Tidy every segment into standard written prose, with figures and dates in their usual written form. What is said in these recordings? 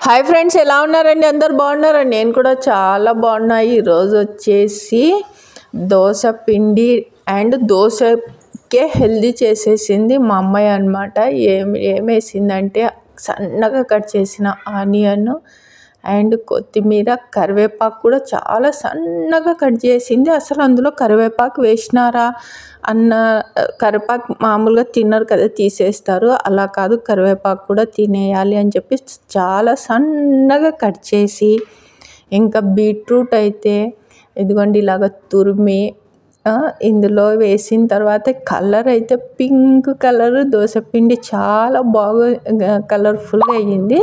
Hi friends, ఎలా ఉన్నారండి? అందరు బాగున్నారండి? నేను కూడా చాలా బాగున్నాయి. ఈరోజు వచ్చేసి దోశ పిండి అండ్ దోశకే హెల్దీ చేసేసింది మా అమ్మాయి అనమాట. ఏమేసిందంటే సన్నగా కట్ చేసిన ఆనియన్ అండ్ కొత్తిమీర, కరివేపాకు కూడా చాలా సన్నగా కట్ చేసింది. అసలు అందులో కరివేపాకు వేసినారా అన్న, కరివేపాకు మామూలుగా తిన్నారు కదా, తీసేస్తారు. అలా కాదు, కరివేపాకు కూడా తినేయాలి అని చెప్పి చాలా సన్నగా కట్ చేసి, ఇంకా బీట్రూట్ అయితే ఇదిగోండి ఇలాగ తురిమి ఇందులో వేసిన తర్వాత కలర్ అయితే పింక్ కలర్ దోశపిండి చాలా బాగా కలర్ఫుల్గా అయ్యింది.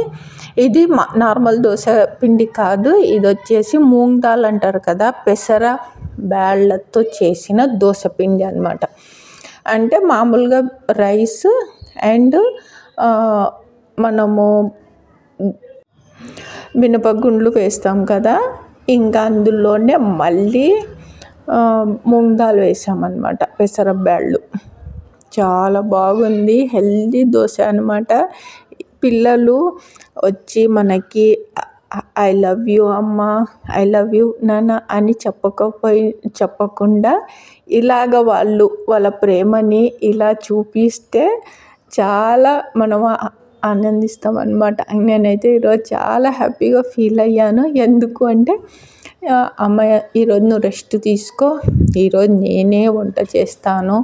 ఇది నార్మల్ దోశ పిండి కాదు, ఇది వచ్చేసి మూంగ్ దాల్ అంటారు కదా, పెసర బ్యాళ్ళతో చేసిన దోశపిండి అనమాట. అంటే మామూలుగా రైస్ అండ్ మనము మినపగుండ్లు వేస్తాం కదా, ఇంకా అందులోనే మళ్ళీ మూంగ్ దాల్ వేసామన్నమాట, పెసర బ్యాళ్ళు. చాలా బాగుంది, హెల్దీ దోశ అనమాట. పిల్లలు వచ్చి మనకి ఐ లవ్ యూ అమ్మ, ఐ లవ్ యూ నాన్న అని చెప్పకుండా ఇలాగ వాళ్ళ ప్రేమని ఇలా చూపిస్తే చాలా మనం ఆనందిస్తాం అన్నమాట. నేనైతే ఈరోజు చాలా హ్యాపీగా ఫీల్ అయ్యాను. ఎందుకు అంటే, అమ్మ ఈరోజు నువ్వు రెస్ట్ తీసుకో, ఈరోజు నేనే వంట చేస్తాను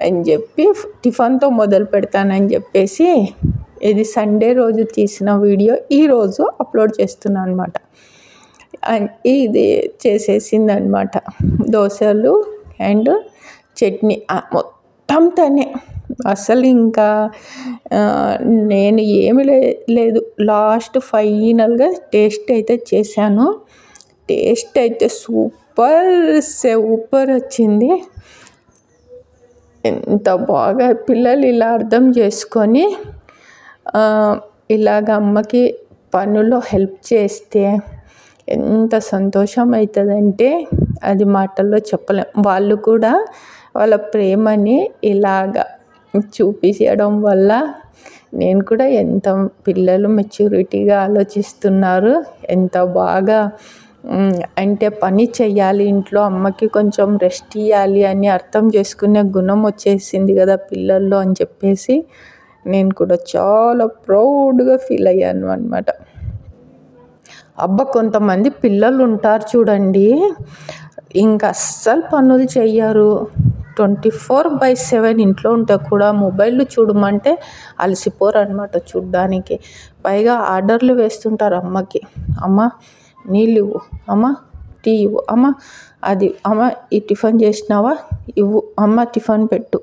అని చెప్పి టిఫిన్తో మొదలు పెడతానని చెప్పేసి ఇది సండే రోజు తీసిన వీడియో ఈరోజు అప్లోడ్ చేస్తున్నాను అనమాట. ఇది చేసేసిందనమాట, దోశలు అండ్ చట్నీ మొత్తం తనే. అసలు ఇంకా నేను ఏమి లేదు, లాస్ట్ ఫైనల్గా టేస్ట్ అయితే చేశాను. టేస్ట్ అయితే సూపర్ వచ్చింది. ఎంత బాగా పిల్లలు ఇలా అర్థం చేసుకొని ఇలాగ అమ్మకి పనులో హెల్ప్ చేస్తే ఎంత సంతోషం అవుతుందంటే అది మాటల్లో చెప్పలేం. వాళ్ళు కూడా వాళ్ళ ప్రేమని ఇలాగ చూపించడం వల్ల నేను కూడా ఎంత పిల్లలు మెచ్యూరిటీగా ఆలోచిస్తున్నారు, ఎంత బాగా అంటే పని చెయ్యాలి ఇంట్లో, అమ్మకి కొంచెం రెస్ట్ ఇవ్వాలి అని అర్థం చేసుకునే గుణం వచ్చేసింది కదా పిల్లల్లో అని చెప్పేసి నేను కూడా చాలా ప్రౌడ్గా ఫీల్ అయ్యాను అనమాట. కొంతమంది పిల్లలు ఉంటారు చూడండి, ఇంకా అస్సలు పనులు చెయ్యరు, 24/7 ఇంట్లో ఉంటే కూడా మొబైల్ చూడమంటే అలసిపోరు అనమాట చూడ్డానికి. పైగా ఆర్డర్లు వేస్తుంటారు అమ్మకి, అమ్మ నీళ్ళు ఇవ్వు, అమ్మ టీ ఇవ్వు, అమ్మ అది, అమ్మ ఈ టిఫిన్ చేసినావా ఇవ్వు, అమ్మ టిఫిన్ పెట్టు,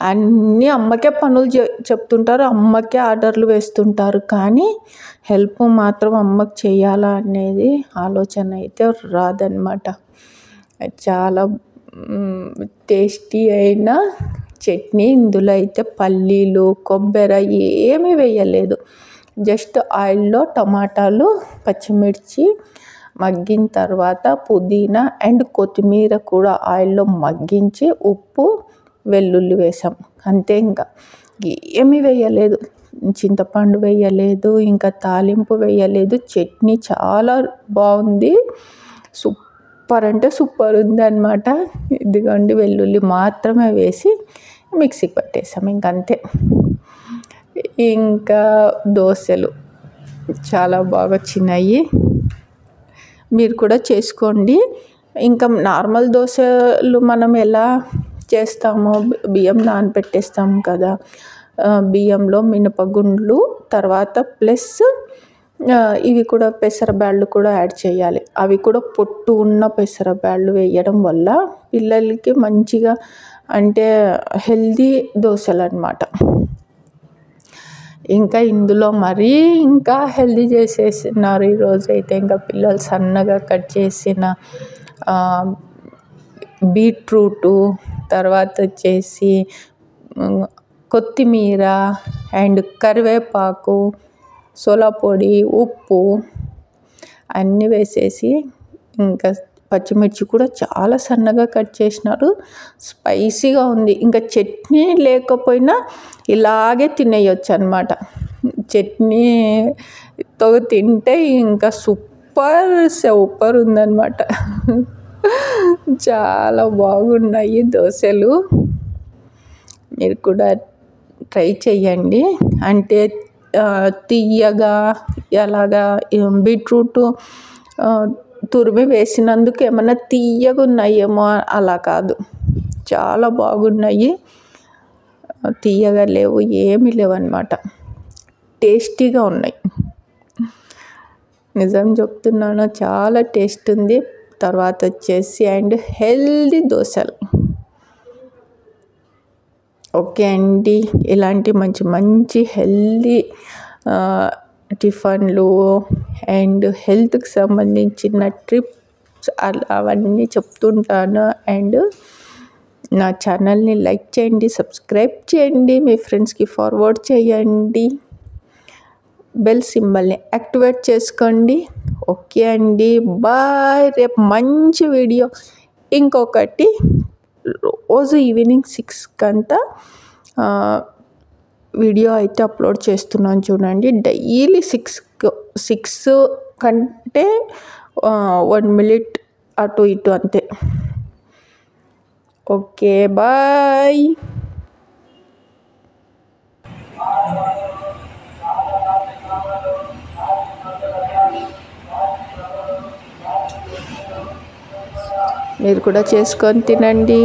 అన్నీ అమ్మకే పనులు చెప్తుంటారు, అమ్మకే ఆర్డర్లు వేస్తుంటారు. కానీ హెల్ప్ మాత్రం అమ్మకి చేయాలా అనేది ఆలోచన అయితే రాదనమాట. చాలా టేస్టీ అయిన చట్నీ. ఇందులో అయితే పల్లీలు, కొబ్బరి ఏమీ వేయలేదు, జస్ట్ ఆయిల్లో టమాటాలు, పచ్చిమిర్చి మగ్గిన తర్వాత పుదీనా అండ్ కొత్తిమీర కూడా ఆయిల్లో మగ్గించి ఉప్పు వెల్లుల్లి వేసాం అంతే. ఇంకా ఏమీ వేయలేదు, చింతపండు వేయలేదు, ఇంకా తాలింపు వేయలేదు. చట్నీ చాలా బాగుంది, సూపర్ అంటే సూపర్ ఉంది అనమాట. ఇదిగోండి వెల్లుల్లి మాత్రమే వేసి మిక్సీకి పట్టేసాం, ఇంకంతే. ఇంకా దోశలు చాలా బాగా వచ్చినాయి, మీరు కూడా చేసుకోండి. ఇంకా నార్మల్ దోశలు మనం ఎలా చేస్తామో, బియ్యం నానబెట్టేస్తాం కదా, బియ్యంలో మినపగుండ్లు తర్వాత ప్లస్ ఇవి కూడా పెసరబ్యాళ్ళు కూడా యాడ్ చేయాలి. అవి కూడా పొట్టు ఉన్న పెసరబ్యాళ్ళు వేయడం వల్ల పిల్లలకి మంచిగా అంటే హెల్దీ దోశలు అన్నమాట. ఇంకా ఇందులో మరీ ఇంకా హెల్దీ చేసేసినారు ఈరోజు అయితే. ఇంకా పిల్లలు సన్నగా కట్ చేసిన బీట్రూటు, తర్వాత వచ్చేసి కొత్తిమీర అండ్ కరివేపాకు, సోలా పొడి, ఉప్పు అన్నీ వేసేసి, ఇంకా పచ్చిమిర్చి కూడా చాలా సన్నగా కట్ చేసినారు, స్పైసీగా ఉంది. ఇంకా చట్నీ లేకపోయినా ఇలాగే తినేయొచ్చు అనమాట. చట్నీతో తింటే ఇంకా సూపర్ ఉందన్నమాట. చాలా బాగున్నాయి దోశలు. మీరు కూడా ట్రై చేయండి. అంటే తియ్యగా అలాగా బీట్రూట్ తురిమి వేసినందుకు ఏమన్నా తియ్యగా ఉన్నాయేమో అలా కాదు, చాలా బాగున్నాయి. తియ్యగా లేవు, ఏమీ లేవన్నమాట. టేస్టీగా ఉన్నాయి. నిజం చెప్తున్నాను, చాలా టేస్ట్ ఉంది. తర్వాత వచ్చేసి అండ్ హెల్దీ దోశలు. ఓకే అండి, ఇలాంటి మంచి మంచి హెల్దీ టిఫిన్లు అండ్ హెల్త్కి సంబంధించిన ట్రిప్స్ అవన్నీ చెప్తుంటాను. అండ్ నా ఛానల్ని లైక్ చేయండి, సబ్స్క్రైబ్ చేయండి, మీ ఫ్రెండ్స్కి ఫార్వర్డ్ చేయండి, బెల్ సింబల్ని యాక్టివేట్ చేసుకోండి. ఓకే అండి, బాయ్. రేపు మంచి వీడియో ఇంకొకటి రోజు ఈవినింగ్ 6 వీడియో అయితే అప్లోడ్ చేస్తున్నాను చూడండి. డైలీ 6 కంటే 1 మినిట్ అటు ఇటు అంతే. Okay, bye. మీరు కూడా చేసుకొని తినండి.